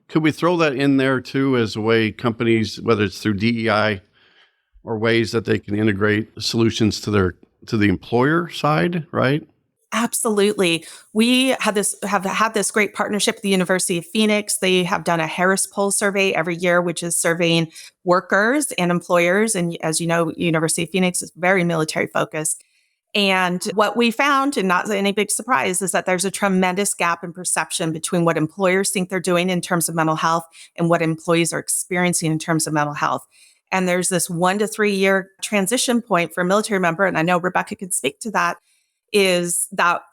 could we throw that in there too as a way companies, whether it's through DEI or ways that they can integrate solutions to the employer side, right? Absolutely. We have had this great partnership with the University of Phoenix. They have done a Harris Poll survey every year, which is surveying workers and employers. And as you know, University of Phoenix is very military focused. And what we found, and not any big surprise, is that there's a tremendous gap in perception between what employers think they're doing in terms of mental health and what employees are experiencing in terms of mental health. And there's this 1 to 3 year transition point for a military member. And I know Rebekah could speak to that, is that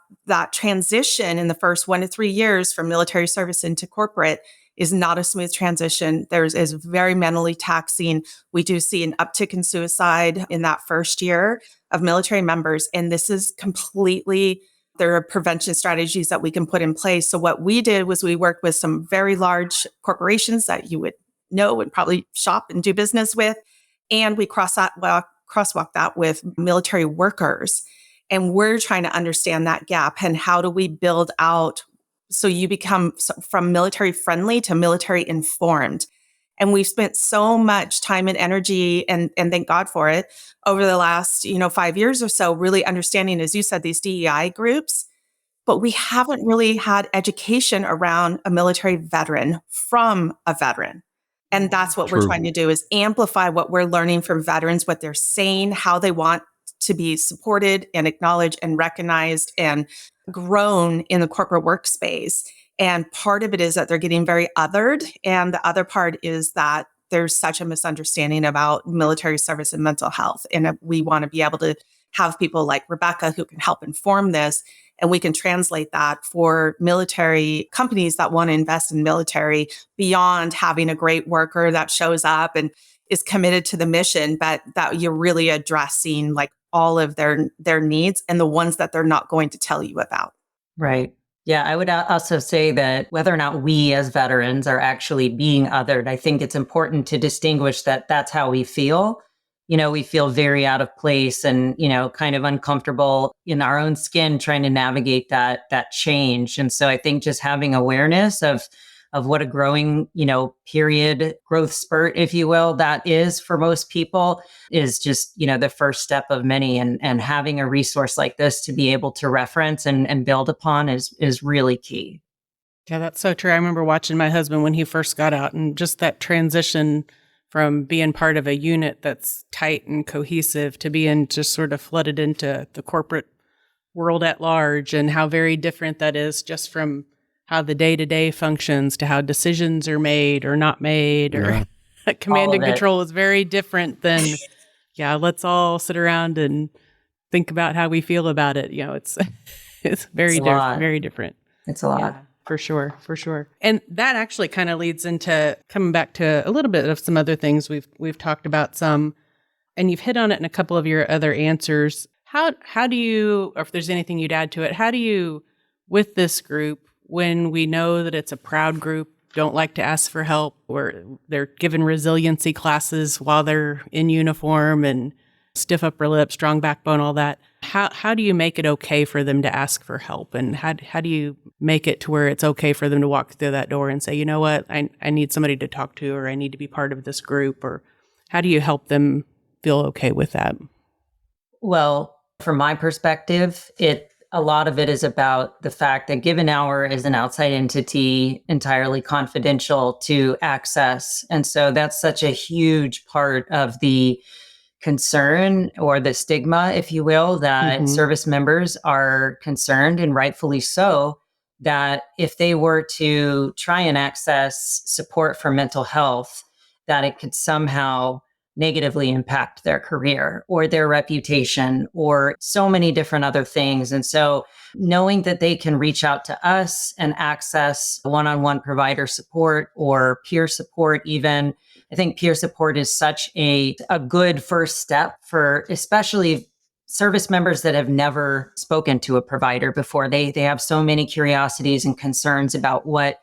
transition in the first 1 to 3 years from military service into corporate is not a smooth transition. Is very mentally taxing. We do see an uptick in suicide in that first year of military members. And this is completely, there are prevention strategies that we can put in place. So what we did was we worked with some very large corporations that you would know and probably shop and do business with. And we crosswalk that with military workers. And we're trying to understand that gap and how do we build out so you become from military friendly to military informed. And we've spent so much time and energy, and thank God for it, over the last 5 years or so, really understanding, as you said, these DEI groups. But we haven't really had education around a military veteran from a veteran. And that's what we're trying to do, is amplify what we're learning from veterans, what they're saying, how they want to be supported and acknowledged and recognized and grown in the corporate workspace. And part of it is that they're getting very othered. And the other part is that there's such a misunderstanding about military service and mental health. And we want to be able to have people like Rebekah who can help inform this. And we can translate that for military companies that want to invest in military beyond having a great worker that shows up and is committed to the mission, but that you're really addressing like all of their needs and the ones that they're not going to tell you about. Right. Yeah, I would also say that whether or not we as veterans are actually being othered, I think it's important to distinguish that that's how we feel. We feel very out of place and, kind of uncomfortable in our own skin trying to navigate that change. And so I think just having awareness of what a growing, period growth spurt, if you will, that is for most people is just, the first step of many. And having a resource like this to be able to reference and build upon is really key. Yeah, that's so true. I remember watching my husband when he first got out, and just that transition from being part of a unit that's tight and cohesive to being just sort of flooded into the corporate world at large, and how very different that is just from how the day-to-day functions to how decisions are made or not made, or command and control is very different than, let's all sit around and think about how we feel about it. It's very different, very different. It's a lot. Yeah. For sure. And that actually kind of leads into coming back to a little bit of some other things we've talked about some, and you've hit on it in a couple of your other answers. How do you, or if there's anything you'd add to it, how do you, with this group, when we know that it's a proud group don't like to ask for help, or they're given resiliency classes while they're in uniform and stiff upper lip, strong backbone, all that. How do you make it okay for them to ask for help? And how do you make it to where it's okay for them to walk through that door and say, you know what, I need somebody to talk to, or I need to be part of this group? Or how do you help them feel okay with that? Well, from my perspective, a lot of it is about the fact that Given Hour is an outside entity, entirely confidential to access. And so that's such a huge part of the concern, or the stigma, if you will, that service members are concerned, and rightfully so, that if they were to try and access support for mental health, that it could somehow negatively impact their career or their reputation or so many different other things. And so knowing that they can reach out to us and access one-on-one provider support or peer support even, I think peer support is such a good first step for especially service members that have never spoken to a provider before. They have so many curiosities and concerns about what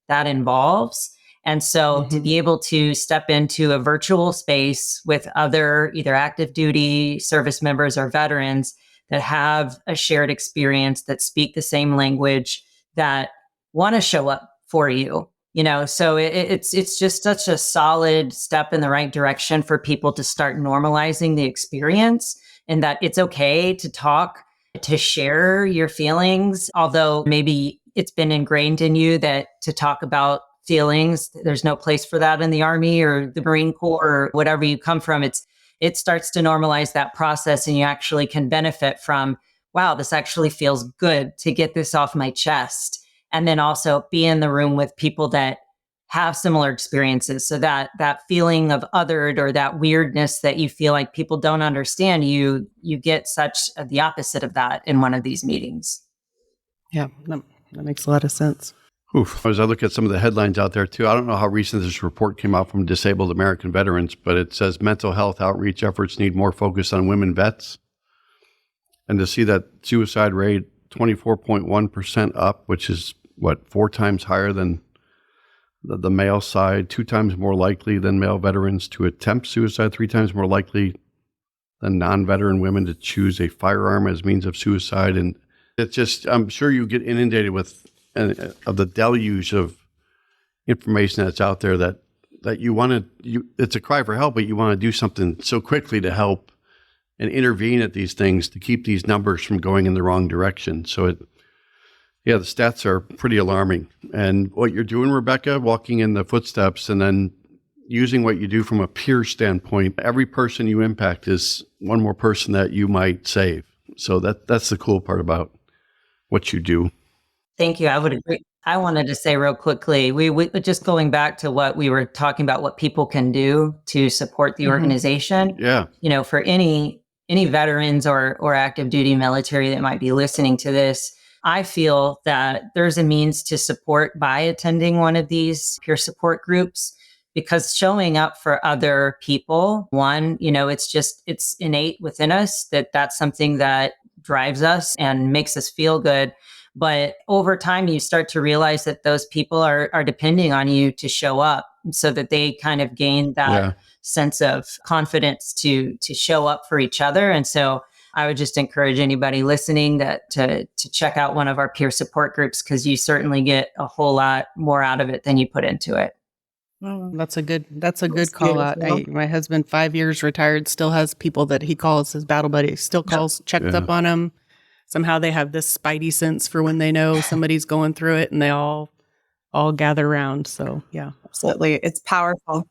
that involves. And so to be able to step into a virtual space with other either active duty service members or veterans that have a shared experience, that speak the same language, that want to show up for you, so it's just such a solid step in the right direction for people to start normalizing the experience, and that it's okay to talk, to share your feelings, although maybe it's been ingrained in you that to talk about feelings, there's no place for that in the Army or the Marine Corps or whatever you come from. It starts to normalize that process, and you actually can benefit from, wow, this actually feels good to get this off my chest. And then also be in the room with people that have similar experiences. So that feeling of othered, or that weirdness that you feel like people don't understand you get such the opposite of that in one of these meetings. Yeah, that makes a lot of sense. Oof. As I look at some of the headlines out there too, I don't know how recent this report came out from Disabled American Veterans, but it says mental health outreach efforts need more focus on women vets. And to see that suicide rate 24.1% up, which is 4 times higher than the male side, 2 times more likely than male veterans to attempt suicide, 3 times more likely than non-veteran women to choose a firearm as means of suicide. And it's just, I'm sure you get inundated with of the deluge of information that's out there that it's a cry for help, but you want to do something so quickly to help and intervene at these things to keep these numbers from going in the wrong direction. So the stats are pretty alarming. And what you're doing, Rebekah, walking in the footsteps and then using what you do from a peer standpoint, every person you impact is one more person that you might save. So that's the cool part about what you do. Thank you. I would agree. I wanted to say real quickly, we just going back to what we were talking about, what people can do to support the organization. Yeah. For any veterans or active duty military that might be listening to this, I feel that there's a means to support by attending one of these peer support groups, because showing up for other people, one, it's innate within us that's something that drives us and makes us feel good. But over time, you start to realize that those people are depending on you to show up, so that they kind of gain that sense of confidence to show up for each other. And so I would just encourage anybody listening to check out one of our peer support groups, because you certainly get a whole lot more out of it than you put into it. That's a good call out. My husband, 5 years retired, still has people that he calls his battle buddies, still calls, checks up on them. Somehow they have this spidey sense for when they know somebody's going through it, and they all gather around. So, yeah. Absolutely. It's powerful.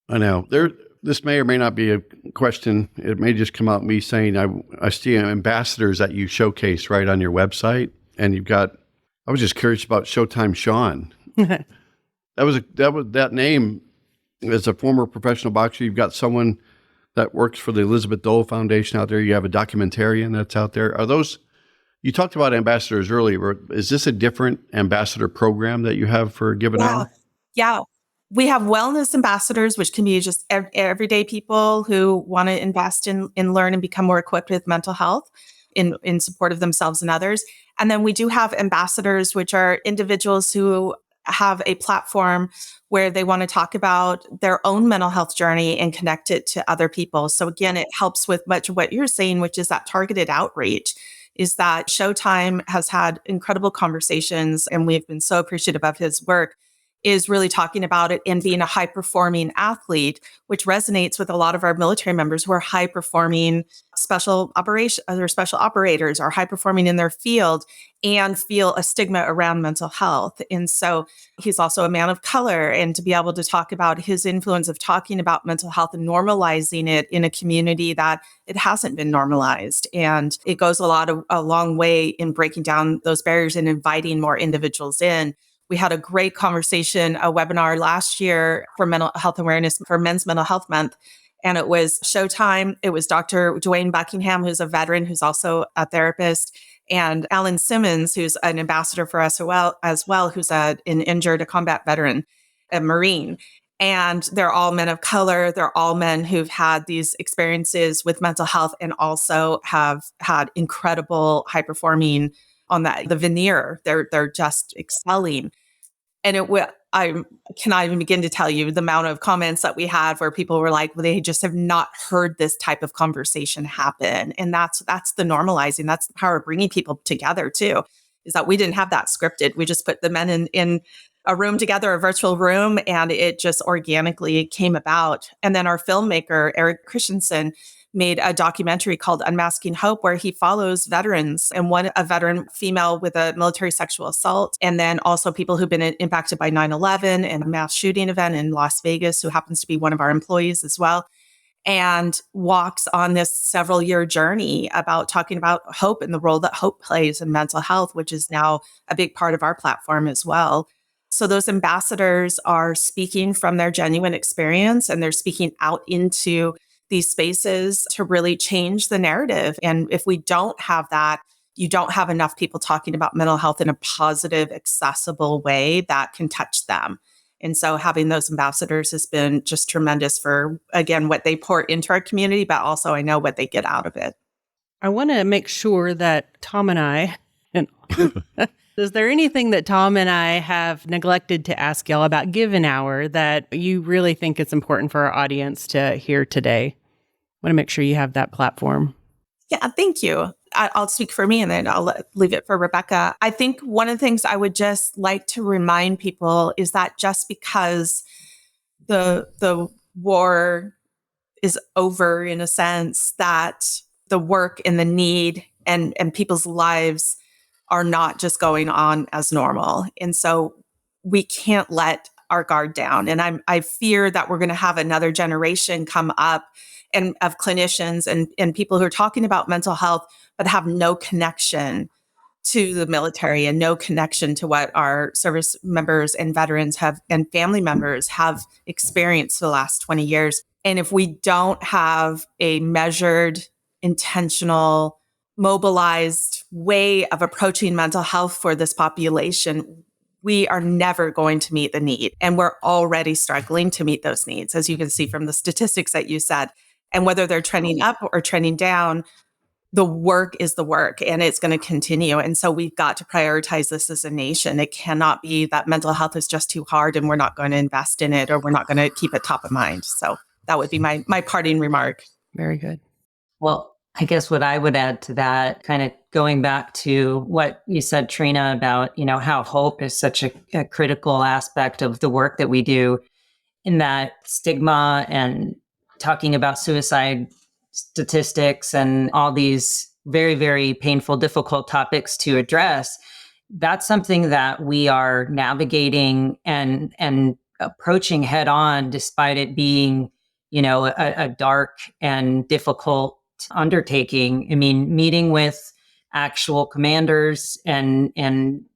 I know. This may or may not be a question. It may just come out me saying I see ambassadors that you showcase right on your website, and I was just curious about Showtime Sean. That name, as a former professional boxer, you've got someone that works for the Elizabeth Dole Foundation out there. You have a documentarian that's out there. Are those? You talked about ambassadors earlier. Is this a different ambassador program that you have for Given Hour? Yeah. We have wellness ambassadors, which can be just everyday people who want to invest in learn and become more equipped with mental health in support of themselves and others. And then we do have ambassadors, which are individuals who have a platform where they want to talk about their own mental health journey and connect it to other people. So again, it helps with much of what you're saying, which is that targeted outreach, is that Showtime has had incredible conversations, and we've been so appreciative of his work, is really talking about it and being a high performing athlete, which resonates with a lot of our military members who are high performing special operators, are high performing in their field and feel a stigma around mental health. And so he's also a man of color, and to be able to talk about his influence of talking about mental health and normalizing it in a community that it hasn't been normalized. And it goes a long way in breaking down those barriers and inviting more individuals in. We had a great conversation, a webinar last year for mental health awareness for Men's Mental Health Month. And it was Showtime. It was Dr. Dwayne Buckingham, who's a veteran, who's also a therapist, and Alan Simmons, who's an ambassador for us as well, who's a combat veteran, a Marine. And they're all men of color. They're all men who've had these experiences with mental health and also have had incredible high performing on the veneer. They're just excelling. And I cannot even begin to tell you the amount of comments that we had where people were like, well, they just have not heard this type of conversation happen. And that's the normalizing. That's the power of bringing people together too, is that we didn't have that scripted. We just put the men in a room together, a virtual room, and it just organically came about. And then our filmmaker, Eric Christensen, made a documentary called Unmasking Hope, where he follows veterans, and a veteran female with a military sexual assault, and then also people who've been impacted by 9/11 and a mass shooting event in Las Vegas, who happens to be one of our employees as well, and walks on this several year journey about talking about hope and the role that hope plays in mental health, which is now a big part of our platform as well. So those ambassadors are speaking from their genuine experience, and they're speaking out into these spaces to really change the narrative. And if we don't have that, you don't have enough people talking about mental health in a positive, accessible way that can touch them. And so having those ambassadors has been just tremendous for, again, what they pour into our community, but also I know what they get out of it. I want to make sure that Tom and I, and is there anything that Tom and I have neglected to ask y'all about Give an Hour that you really think it's important for our audience to hear today? I want to make sure you have that platform. Yeah, thank you. I'll speak for me and then I'll leave it for Rebekah. I think one of the things I would just like to remind people is that just because the war is over, in a sense, that the work and the need and people's lives are not just going on as normal. And so we can't let our guard down. And I fear that we're going to have another generation come up and of clinicians and people who are talking about mental health, but have no connection to the military and no connection to what our service members and veterans have and family members have experienced for the last 20 years. And if we don't have a measured, intentional, mobilized way of approaching mental health for this population, we are never going to meet the need. And we're already struggling to meet those needs, as you can see from the statistics that you said. And whether they're trending up or trending down, the work is the work and it's going to continue. And so we've got to prioritize this as a nation. It cannot be that mental health is just too hard and we're not going to invest in it or we're not going to keep it top of mind. So that would be my parting remark. Very good. Well, I guess what I would add to that, kind of going back to what you said, Trina, about, how hope is such a critical aspect of the work that we do, in that stigma and talking about suicide statistics and all these very, very painful, difficult topics to address. That's something that we are navigating and approaching head on, despite it being, a dark and difficult undertaking. I mean, meeting with actual commanders and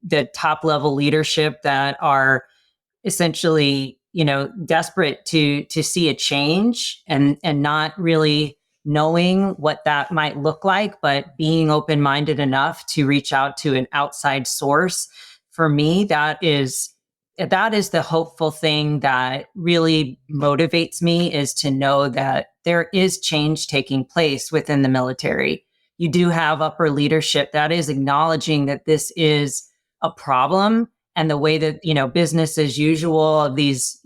the top level leadership that are essentially, desperate to see a change and not really knowing what that might look like, but being open-minded enough to reach out to an outside source. For me, that is the hopeful thing that really motivates me, is to know that there is change taking place within the military. You do have upper leadership that is acknowledging that this is a problem and the way that, business as usual of these,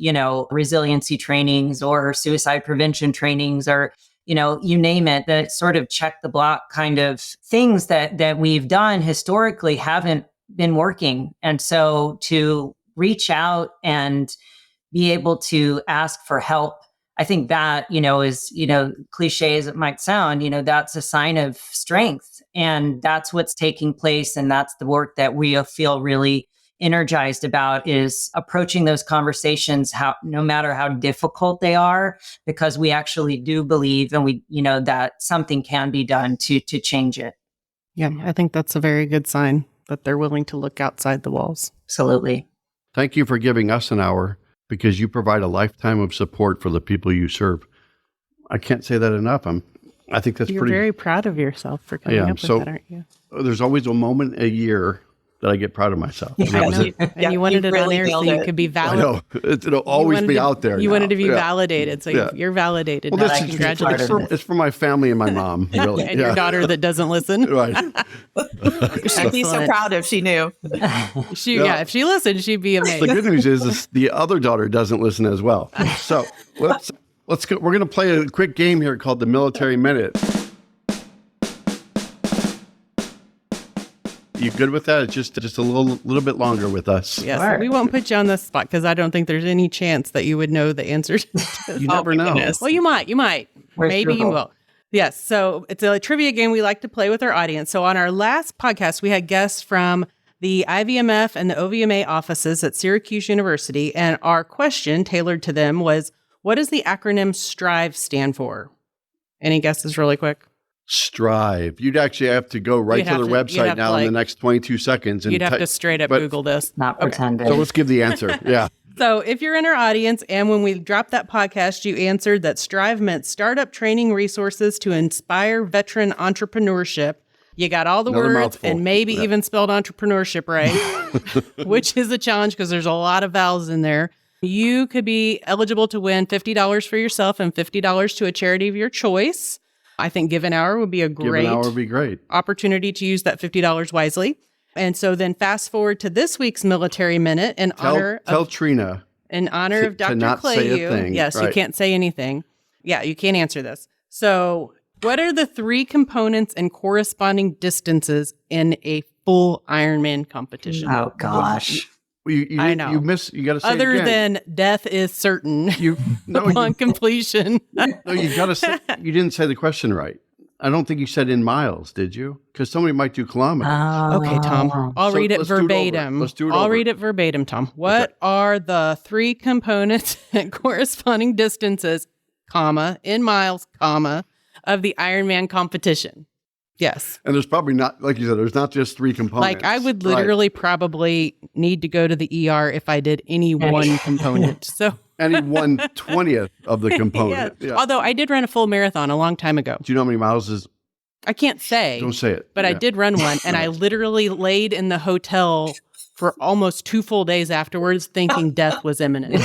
resiliency trainings or suicide prevention trainings or, you name it, that sort of check the block kind of things that we've done historically haven't been working. And so to reach out and be able to ask for help, I think that, is, cliche as it might sound, that's a sign of strength. And that's what's taking place. And that's the work that we feel really energized about, is approaching those conversations, no matter how difficult they are, because we actually do believe and we, that something can be done to change it. Yeah, I think that's a very good sign that they're willing to look outside the walls. Absolutely. Thank you for giving us an hour, because you provide a lifetime of support for the people you serve. I can't say that enough. I think that's You're pretty. very proud of yourself for coming up with that, aren't you? There's always a moment a year that I get proud of myself. And that was it. And you wanted it on air so you could be I validated. know. It'll always be out there. You now. wanted to be Yeah. validated. So you're validated. Well, now. this is Congratulations. it's for my family and my mom, really. And your daughter that doesn't listen. Right. She'd be so Excellent. proud if she knew. If she listened, she'd be amazed. The good news is the other daughter doesn't listen as well. So let's go. We're going to play a quick game here called the Military Minute. You good with that? It's just a little bit longer with us. Yes, Sure. we won't put you on the spot because I don't think there's any chance that you would know the answers. You never know. Well, you might. Where's Maybe your you hope? will. Yes. So it's a trivia game we like to play with our audience. So on our last podcast, we had guests from the IVMF and the OVMA offices at Syracuse University. And our question tailored to them was, what does the acronym STRIVE stand for? Any guesses really quick? Strive. You'd actually have to go right You'd to have their to- you'd website have to, now in the like- next 22 seconds. And You'd have to straight up but- Google this. Not pretend. So let's give the answer. Yeah. So if you're in our audience and when we dropped that podcast, you answered that STRIVE meant Startup Training Resources to Inspire Veteran Entrepreneurship. You got all the Another words mouthful. and maybe Yeah. even spelled entrepreneurship right, which is a challenge because there's a lot of vowels in there. You could be eligible to win $50 for yourself and $50 to a charity of your choice. I think Give an Hour would be a Give an great hour would be great. opportunity to use that $50 wisely. And so then fast forward to this week's Military Minute in honor Tell of Trina. of Dr. not say a Clayeux. thing, Yes, you right. can't say anything. Yeah, you can't answer this. So what are the three components and corresponding distances in a full Ironman competition? Oh gosh. I know. You got to say Other it again. than death is certain No, upon completion. you got to say, you didn't say the question right. I don't think you said in miles, did you? Because somebody might do kilometers. Okay, Tom. I'll So read it let's do it over. verbatim. Let's do it I'll over. read it verbatim, Tom. What are the three components and corresponding distances, comma, in miles, comma, of the Ironman competition? Yes. And there's probably not, like you said, there's not just three components. Like I would Right. literally probably need to go to the ER if I did any one component. So Any 1/20th of the component. yeah. Yeah. Although I did run a full marathon a long time ago. Do you know how many miles is? I can't say. Don't say it. But I Yeah. did run one, and I literally laid in the hotel for almost 2 full days afterwards thinking death was imminent.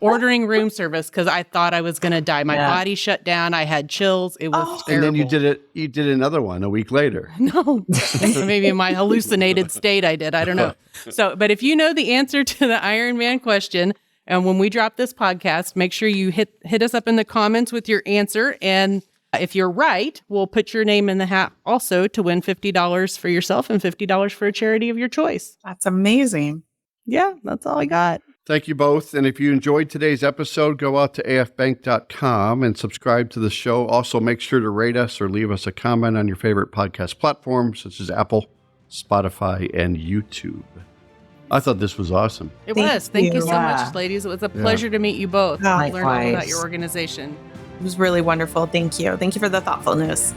Ordering room service because I thought I was going to die. My body shut down. I had chills. It was And terrible. then you did another one a week later. No, maybe in my hallucinated state I did. I don't know. So, but if you know the answer to the Iron Man question, and when we drop this podcast, make sure you hit us up in the comments with your answer. And if you're right, we'll put your name in the hat also to win $50 for yourself and $50 for a charity of your choice. That's amazing. Yeah, that's all I got. Thank you both. And if you enjoyed today's episode, go out to afbank.com and subscribe to the show. Also, make sure to rate us or leave us a comment on your favorite podcast platforms, such as Apple, Spotify, and YouTube. I thought this was awesome. It Thank was. Thank you you. so Yeah. much, ladies. It was a pleasure to meet you both. Yeah. Learn all about Likewise. your organization. It was really wonderful. Thank you. Thank you for the thoughtfulness.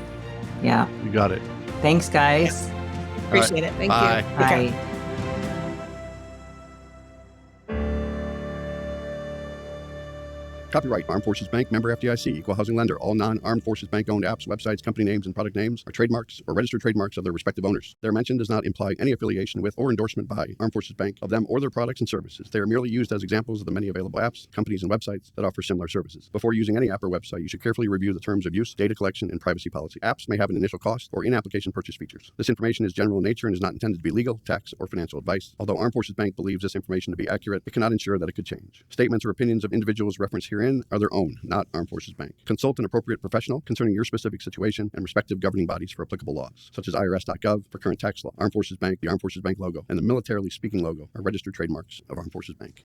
Yeah. You got it. Thanks, guys. Appreciate it. Thank Bye. you. Okay. Bye. Copyright Armed Forces Bank, member FDIC, equal housing lender. All non-Armed Forces Bank owned apps, websites, company names, and product names are trademarks or registered trademarks of their respective owners. Their mention does not imply any affiliation with or endorsement by Armed Forces Bank of them or their products and services. They are merely used as examples of the many available apps, companies, and websites that offer similar services. Before using any app or website, you should carefully review the terms of use, data collection, and privacy policy. Apps may have an initial cost or in-application purchase features. This information is general in nature and is not intended to be legal, tax, or financial advice. Although Armed Forces Bank believes this information to be accurate, it cannot ensure that it could change. Statements or opinions of individuals referenced herein are their own, not Armed Forces Bank. Consult an appropriate professional concerning your specific situation and respective governing bodies for applicable laws, such as IRS.gov for current tax law. Armed Forces Bank, the Armed Forces Bank logo, and the Militarily Speaking logo are registered trademarks of Armed Forces Bank.